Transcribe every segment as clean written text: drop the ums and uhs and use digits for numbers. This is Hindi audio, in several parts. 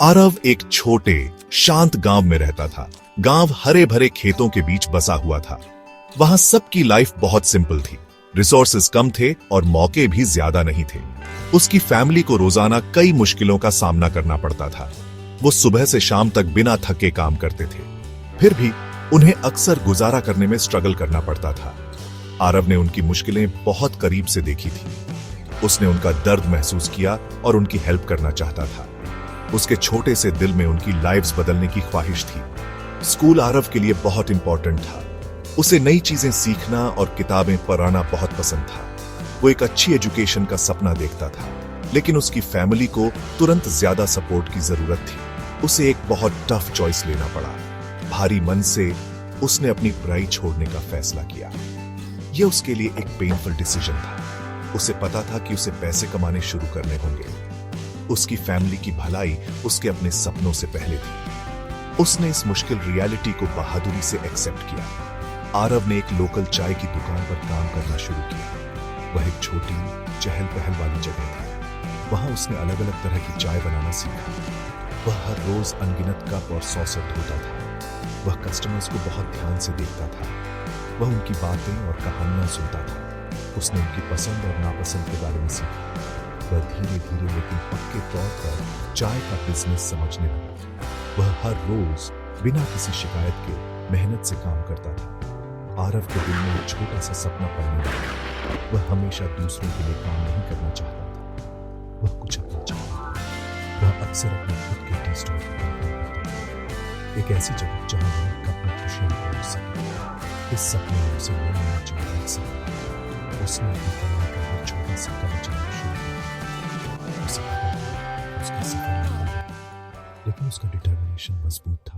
आरव एक छोटे शांत गांव में रहता था। गांव हरे भरे खेतों के बीच बसा हुआ था। वहां सबकी लाइफ बहुत सिंपल थी। रिसोर्सेज कम थे और मौके भी ज्यादा नहीं थे। उसकी फैमिली को रोजाना कई मुश्किलों का सामना करना पड़ता था। वो सुबह से शाम तक बिना थके काम करते थे, फिर भी उन्हें अक्सर गुजारा करने में स्ट्रगल करना पड़ता था। आरव ने उनकी मुश्किलें बहुत करीब से देखी थी। उसने उनका दर्द महसूस किया और उनकी हेल्प करना चाहता था। उसके छोटे से दिल में उनकी लाइव्स बदलने की ख्वाहिश थी। स्कूल आरव के लिए बहुत इंपॉर्टेंट था। उसे नई चीजें सीखना और किताबें पढ़ना बहुत पसंद था। वो एक अच्छी एजुकेशन का सपना देखता था, लेकिन उसकी फैमिली को तुरंत ज्यादा सपोर्ट की जरूरत थी। उसे एक बहुत टफ चॉइस लेना पड़ा। भारी मन से उसने अपनी पढ़ाई छोड़ने का फैसला किया। यह उसके लिए एक पेनफुल डिसीजन था। उसे पता था कि उसे पैसे कमाने शुरू करने होंगे। उसकी फैमिली की भलाई उसके अपने सपनों से पहले थी। उसने इस मुश्किल रियलिटी को बहादुरी से एक्सेप्ट किया। आरव ने एक लोकल चाय की दुकान पर काम करना शुरू किया। वह एक छोटी चहल पहल वाली जगह थी। वहां उसने अलग अलग तरह की चाय बनाना सीखा। वह हर रोज अनगिनत कप और सॉसर धोता था। वह कस्टमर्स को बहुत ध्यान से देखता था। वह उनकी बातें और कहानियां सुनता था। उसने उनकी पसंद और नापसंद के बारे में सीखा। वह धीरे धीरे लेकिन पक्के तौर पर चाय का बिजनेस समझने लगा। वह हर रोज बिना किसी शिकायत के मेहनत से काम करता था। आरव के दिल में एक छोटा सा सपना पलने लगा। वह हमेशा दूसरों के लिए काम नहीं करना चाहता था। वह कुछ अपना चाहता था। वह अक्सर अपने खुद के टी स्टॉल पर काम करता था। एक ऐसी जगह जहां वह एक कप में खुशियां पहुंच सके। इस सपने में उसे नया चाय मिल सके। उसने अपनी कमाई का एक छोटा सा काम चलाना शुरू किया। उसे पता था उसका सफर नहीं होगा, लेकिन उसका डिटर्मिनेशन मजबूत था।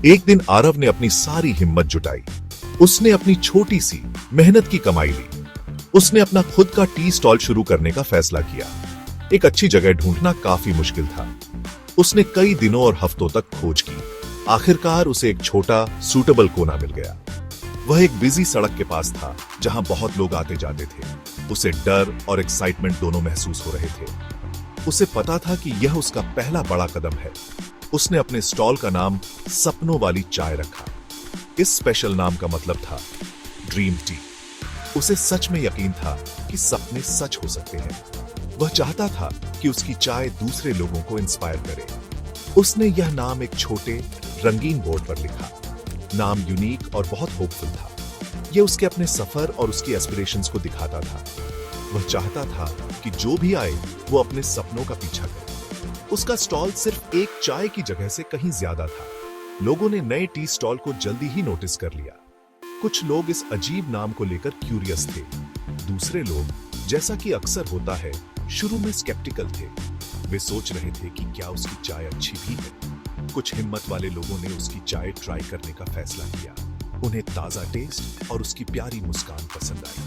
एक दिन आरव ने अपनी सारी हिम्मत जुटाई। उसने अपनी छोटी सी मेहनत की कमाई ली। उसने अपना खुद का टी स्टॉल शुरू करने का फैसला किया। एक अच्छी जगह ढूंढना काफी मुश्किल था। उसने कई दिनों और हफ्तों तक खोज की। आखिरकार उसे एक छोटा सूटेबल कोना मिल गया। वह एक बिजी सड़क के पास था, जहां बहुत लोग आते जाते थे। उसे डर और एक्साइटमेंट दोनों महसूस हो रहे थे। उसे पता था कि यह उसका पहला बड़ा कदम है। उसने अपने स्टॉल का नाम सपनों वाली चाय रखा। इस स्पेशल नाम का मतलब था ड्रीम टी। उसे सच में यकीन था कि सपने सच हो सकते हैं। वह चाहता था कि उसकी चाय दूसरे लोगों को इंस्पायर करे। उसने यह नाम एक छोटे रंगीन बोर्ड पर लिखा। नाम यूनिक और बहुत होपफुल था। यह उसके अपने सफर और उसकी एस्पिरेशंस को दिखाता था। वह चाहता था कि जो भी आए वो अपने सपनों का पीछा करे। उसका स्टॉल सिर्फ एक चाय की जगह से कहीं ज्यादा था। लोगों ने नए टी स्टॉल को जल्दी ही नोटिस कर लिया। कुछ लोग इस अजीब नाम को लेकर क्यूरियस थे। दूसरे लोग, जैसा कि अक्सर होता है, शुरू में स्केप्टिकल थे। वे सोच रहे थे कि क्या उसकी चाय अच्छी भी है। कुछ हिम्मत वाले लोगों ने उसकी चाय ट्राई करने का फैसला किया। उन्हें ताजा टेस्ट और उसकी प्यारी मुस्कान पसंद आई।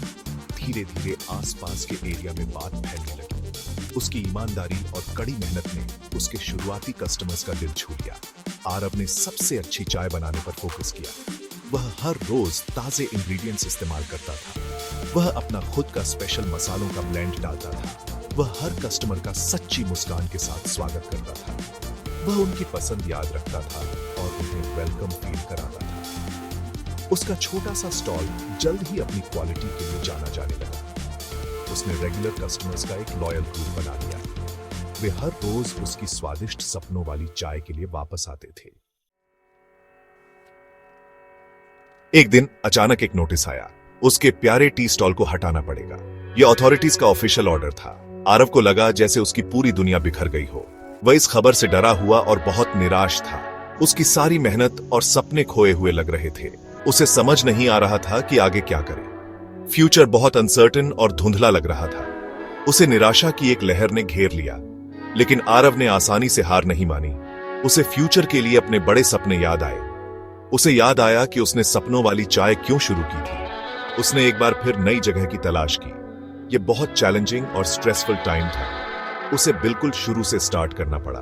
धीरे धीरे आसपास के एरिया में बात फैलने लगी। उसकी ईमानदारी और कड़ी मेहनत ने उसके शुरुआती कस्टमर्स का दिल छू लिया। आरव ने सबसे अच्छी चाय बनाने पर फोकस किया। वह हर रोज ताजे इंग्रेडिएंट्स इस्तेमाल करता था। वह अपना खुद का स्पेशल मसालों का ब्लेंड डालता था। वह हर कस्टमर का सच्ची मुस्कान के साथ स्वागत करता था। वह उनकी पसंद याद रखता था और उन्हें वेलकम फील कराता था। उसका छोटा सा स्टॉल जल्द ही अपनी क्वालिटी के लिए जाना जाने लगा। उसने रेगुलर कस्टमर्स का एक लॉयल ग्रुप बना लिया। वे हर रोज उसकी स्वादिष्ट सपनों वाली चाय के लिए वापस आते थे। एक दिन अचानक एक नोटिस आया। उसके प्यारे टी स्टॉल को हटाना पड़ेगा। यह अथॉरिटीज का ऑफिशियल ऑर्डर था। आरव को लगा जैसे उसकी पूरी दुनिया बिखर गई हो। वह इस खबर से डरा हुआ और बहुत निराश था। उसकी सारी मेहनत और सपने खोए हुए लग रहे थे। उसे समझ नहीं आ रहा था कि आगे क्या करे। फ्यूचर बहुत अनसर्टेन और धुंधला लग रहा था। उसे निराशा की एक लहर ने घेर लिया, लेकिन आरव ने आसानी से हार नहीं मानी। उसे फ्यूचर के लिए अपने बड़े सपने याद आए। उसे याद आया कि उसने सपनों वाली चाय क्यों शुरू की थी। उसने एक बार फिर नई जगह की तलाश की। यह बहुत चैलेंजिंग और स्ट्रेसफुल टाइम था। उसे बिल्कुल शुरू से स्टार्ट करना पड़ा।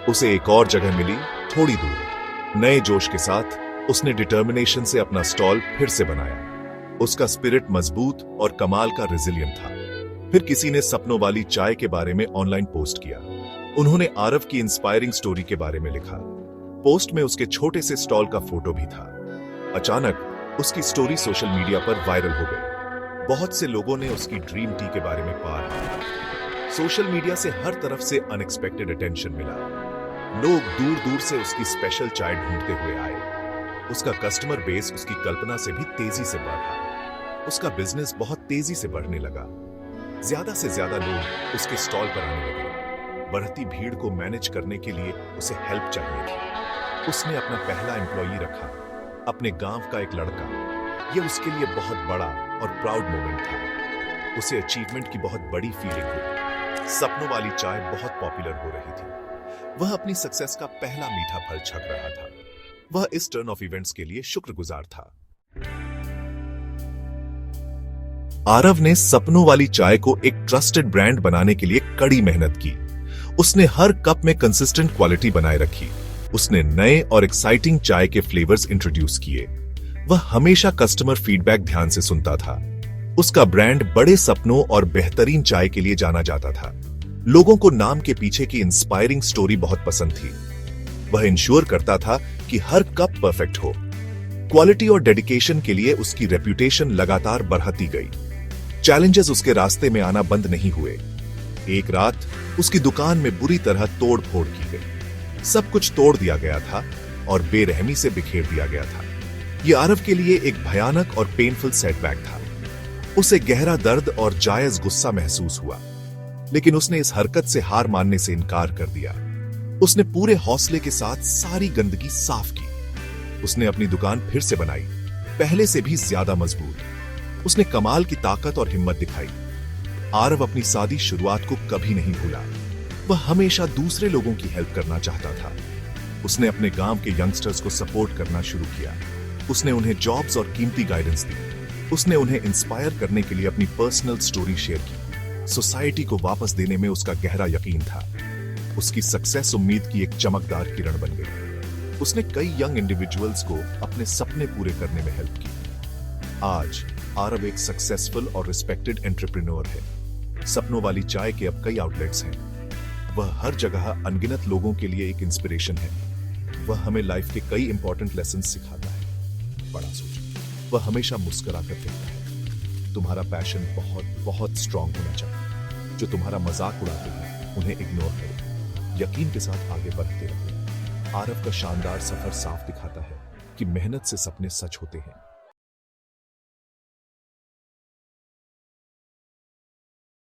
उसे एक और जगह मिली, थोड़ी दूर। नए जोश के साथ उसने डिटर्मिनेशन से अपना स्टॉल फिर से बनाया। उसका स्पिरिट मजबूत और कमाल का रेजिलिएंट था। फिर किसी ने सपनों वाली चाय के बारे में ऑनलाइन पोस्ट किया। उन्होंने आरव की इंस्पायरिंग स्टोरी के बारे में लिखा। पोस्ट में उसके छोटे से स्टॉल का फोटो भी था। अचानक उसकी स्टोरी सोशल मीडिया पर वायरल हो गई। बहुत से लोगों ने उसकी ड्रीम टी के बारे में पढ़ा। सोशल मीडिया से हर तरफ से अनएक्सपेक्टेड अटेंशन मिला। लोग दूर दूर से उसकी स्पेशल चाय ढूंढते हुए आए। उसका कस्टमर बेस उसकी कल्पना से भी तेजी से बढ़ा। उसका बिजनेस बहुत तेजी से बढ़ने लगा। ज्यादा से ज्यादा लोग उसके स्टॉल पर आने लगे। बढ़ती भीड़ को मैनेज करने के लिए उसे हेल्प चाहिए थी। उसने अपना पहला एम्प्लॉई रखा, अपने गांव का एक लड़का। यह उसके लिए बहुत बड़ा और प्राउड मोमेंट था। उसे अचीवमेंट की बहुत बड़ी फीलिंग हुई। सपनों वाली चाय बहुत पॉपुलर हो रही थी। वह अपनी सक्सेस का पहला मीठा फल छक रहा था। वह इस टर्न ऑफ इवेंट्स के लिए शुक्रगुजार था। आरव ने सपनों वाली चाय को एक ट्रस्टेड ब्रांड बनाने के लिए कड़ी मेहनत की। उसने हर कप में कंसिस्टेंट क्वालिटी बनाए रखी। उसने नए और एक्साइटिंग चाय के फ्लेवर्स इंट्रोड्यूस किए। वह हमेशा कस्टमर फीडबैक ध्यान से सुनता था। उसका ब्रांड बड़े सपनों और बेहतरीन चाय के लिए जाना जाता था। लोगों को नाम के पीछे की इंस्पायरिंग स्टोरी बहुत पसंद थी। वह इंश्योर करता था कि हर कप परफेक्ट हो। क्वालिटी और डेडिकेशन के लिए उसकी रेप्यूटेशन लगातार बढ़ती गई। चैलेंजेस उसके रास्ते में आना बंद नहीं हुए। एक रात उसकी दुकान में बुरी तरह तोड़ फोड़ की गई। सब कुछ तोड़ दिया गया था और बेरहमी से बिखेर दिया गया था। यह आरव के लिए एक भयानक और पेनफुल सेटबैक था। उसे गहरा दर्द और जायज गुस्सा महसूस हुआ, लेकिन उसने इस हरकत से हार मानने से इनकार कर दिया। उसने पूरे हौसले के साथ सारी गंदगी साफ की। उसने अपनी दुकान फिर से बनाई, पहले से भी ज्यादा मजबूत। उसने कमाल की ताकत और हिम्मत दिखाई। आरव अपनी सादी शुरुआत को कभी नहीं भूला। वह हमेशा दूसरे लोगों की हेल्प करना चाहता था। उसने अपने गांव के यंगस्टर्स को सपोर्ट करना शुरू किया। उसने उन्हें जॉब्स और कीमती गाइडेंस दी। उसने उन्हें इंस्पायर करने के लिए अपनी पर्सनल स्टोरी शेयर की। सोसाइटी को वापस देने में उसका गहरा यकीन था। उसकी सक्सेस उम्मीद की एक चमकदार किरण बन गई। उसने कई यंग इंडिविजुअल्स को अपने सपने पूरे करने में हेल्प की। आज आरव एक सक्सेसफुल और रिस्पेक्टेड एंटरप्रेन्योर है। सपनों वाली चाय के अब कई आउटलेट्स हैं। वह हर जगह अनगिनत लोगों के लिए एक इंस्पिरेशन है। वह हमें लाइफ के कई इंपॉर्टेंट लेसन सिखाता है। बड़ा सोचो। वह हमेशा मुस्कुरा कर कहता है, तुम्हारा पैशन बहुत बहुत स्ट्रांग होना चाहिए। जो तुम्हारा मजाक उड़ाते हैं उन्हें इग्नोर करो। यकीन के साथ आगे बढ़ते रहो। आरव का शानदार सफर साफ दिखाता है कि मेहनत से सपने सच होते हैं।